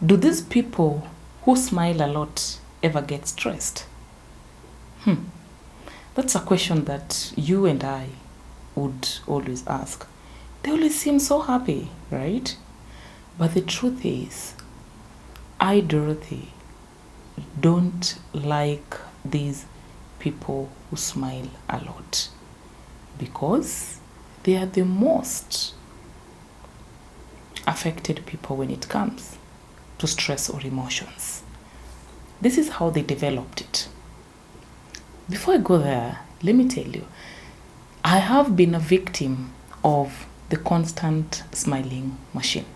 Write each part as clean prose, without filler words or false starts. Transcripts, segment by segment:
Do these people who smile a lot ever get stressed? That's a question that you and I would always ask. They always seem so happy, right? But the truth is, I, Dorothy, don't like these people who smile a lot because they are the most affected people when it comes to stress or emotions. This is how they developed it. Before I go there, let me tell you, I have been a victim of the constant smiling machine.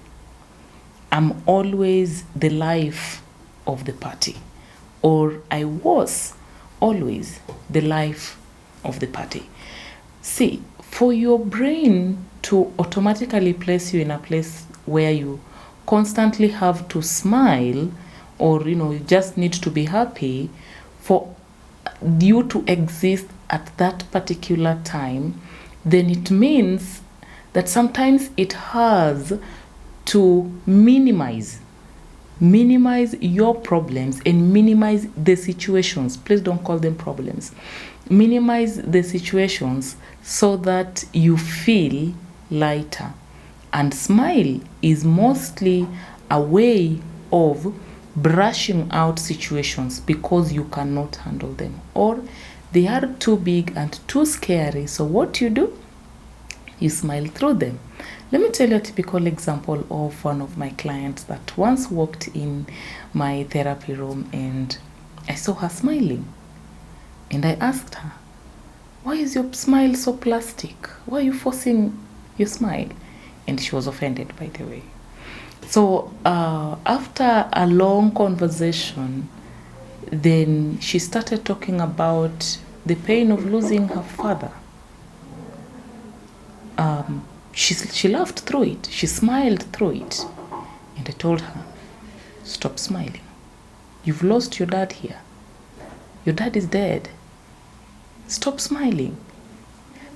I'm always the life of the party, or I was always the life of the party. See, for your brain to automatically place you in a place where you constantly have to smile, or you just need to be happy, for you to exist at that particular time, then it means that sometimes it has to minimize your problems and minimize the situations. Please don't call them problems. Minimize the situations so that you feel lighter. And smile is mostly a way of brushing out situations because you cannot handle them, or they are too big and too scary. So what you do? You smile through them. Let me tell you a typical example of one of my clients that once walked in my therapy room and I saw her smiling. And I asked her, "Why is your smile so plastic? Why are you forcing your smile?" And she was offended, by the way. So after a long conversation, then she started talking about the pain of losing her father. She laughed through it. She smiled through it. And I told her, "Stop smiling. You've lost your dad here. Your dad is dead. Stop smiling."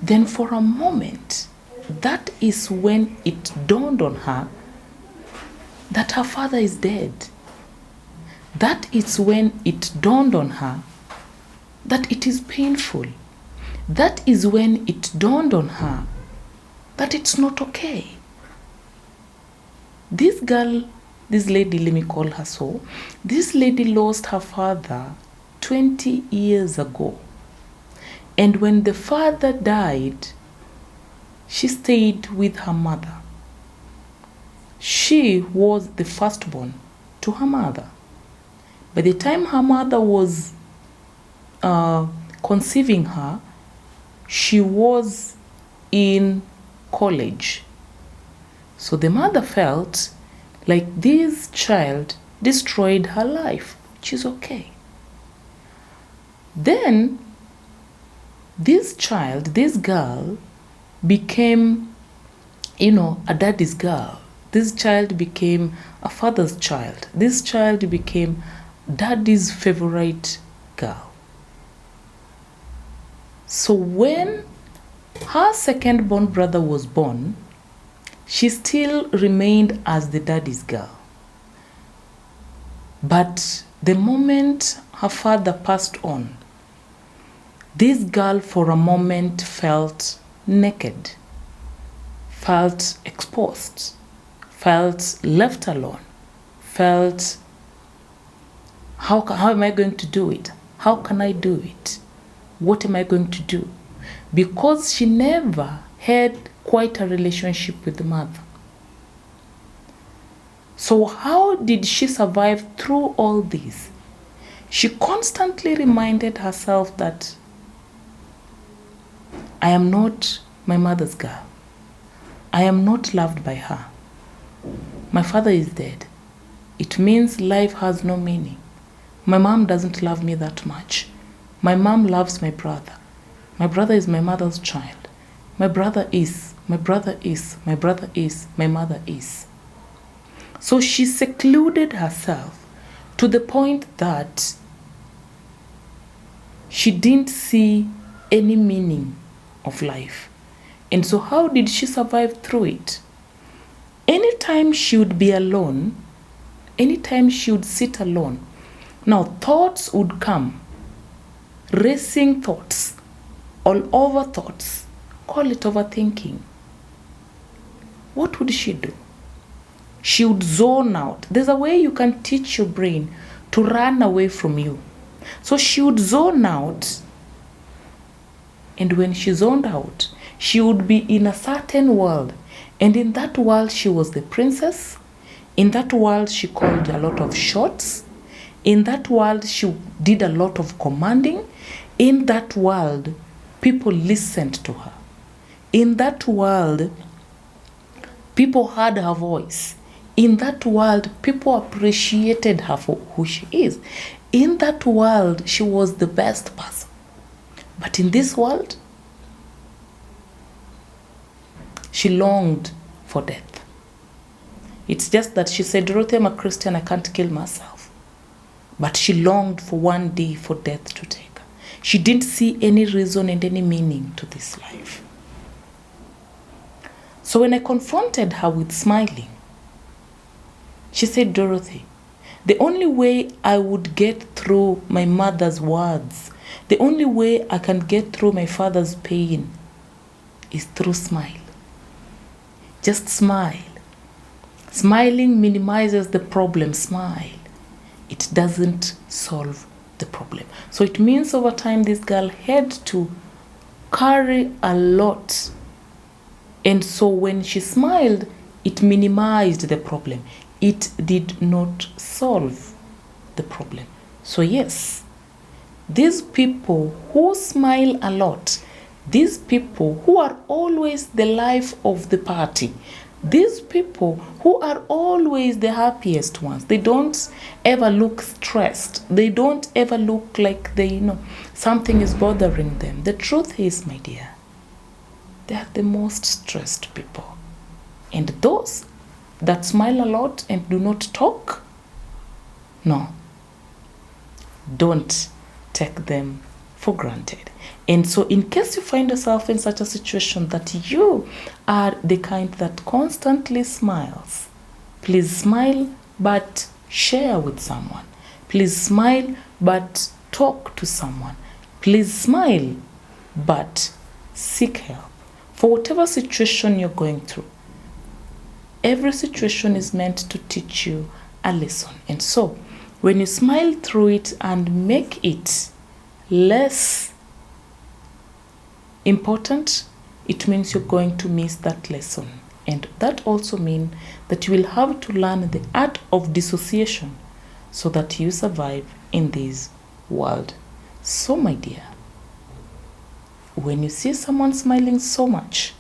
Then for a moment, that is when it dawned on her that her father is dead. That is when it dawned on her that it is painful. That is when it dawned on her that it's not okay. This girl, this lady, let me call her so, this lady lost her father 20 years ago. And when the father died, she stayed with her mother. She was the firstborn to her mother. By the time her mother was conceiving her, she was in college. So the mother felt like this child destroyed her life, which is okay. Then this child, this girl, became, a daddy's girl. This child became a father's child. This child became daddy's favorite girl. So when her second-born brother was born, she still remained as the daddy's girl. But the moment her father passed on, this girl for a moment felt naked, felt exposed, felt left alone, felt, how am I going to do it? How can I do it? What am I going to do? Because she never had quite a relationship with the mother. So how did she survive through all this? She constantly reminded herself that I am not my mother's girl. I am not loved by her. My father is dead. It means life has no meaning. My mom doesn't love me that much. My mom loves my brother. My brother is my mother's child. My brother is, my brother is, my brother is, my mother is. So she secluded herself to the point that she didn't see any meaning of life. And so how did she survive through it? Anytime she would be alone, Anytime she would sit alone, now thoughts would come, racing thoughts, all over thoughts. Call it overthinking. What would she do? She would zone out. There's a way you can teach your brain to run away from you. So she would zone out. And when she zoned out, she would be in a certain world. And in that world, she was the princess. In that world, she called a lot of shots. In that world, she did a lot of commanding. In that world, people listened to her. In that world, people heard her voice. In that world, people appreciated her for who she is. In that world, she was the best person. But in this world, she longed for death. It's just that she said, Dorothy, I'm a Christian, I can't kill myself. But she longed for one day for death to take her. She didn't see any reason and any meaning to this life. So when I confronted her with smiling, she said, Dorothy, the only way I would get through my mother's words, the only way I can get through my father's pain is through smile. Just smile. Smiling minimizes the problem. Smile. It doesn't solve the problem. So it means over time this girl had to carry a lot. And so when she smiled, it minimized the problem. It did not solve the problem. So yes, these people who smile a lot, these people who are always the life of the party, these people who are always the happiest ones, they don't ever look stressed. They don't ever look like something is bothering them. The truth is, my dear, they are the most stressed people. And those that smile a lot and do not talk, no, don't take them for granted. And so in case you find yourself in such a situation that you are the kind that constantly smiles, please smile but share with someone. Please smile but talk to someone. Please smile but seek help. For whatever situation you're going through, every situation is meant to teach you a lesson. And so when you smile through it and make it less important, it means you're going to miss that lesson. And that also means that you will have to learn the art of dissociation so that you survive in this world. So my dear, when you see someone smiling so much,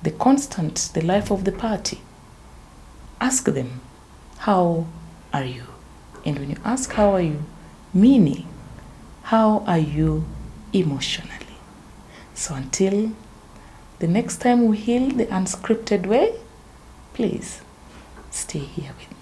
the constant, the life of the party, ask them, how are you? And when you ask how are you, meaning, how are you emotionally? So until the next time we heal the unscripted way, please stay here with me.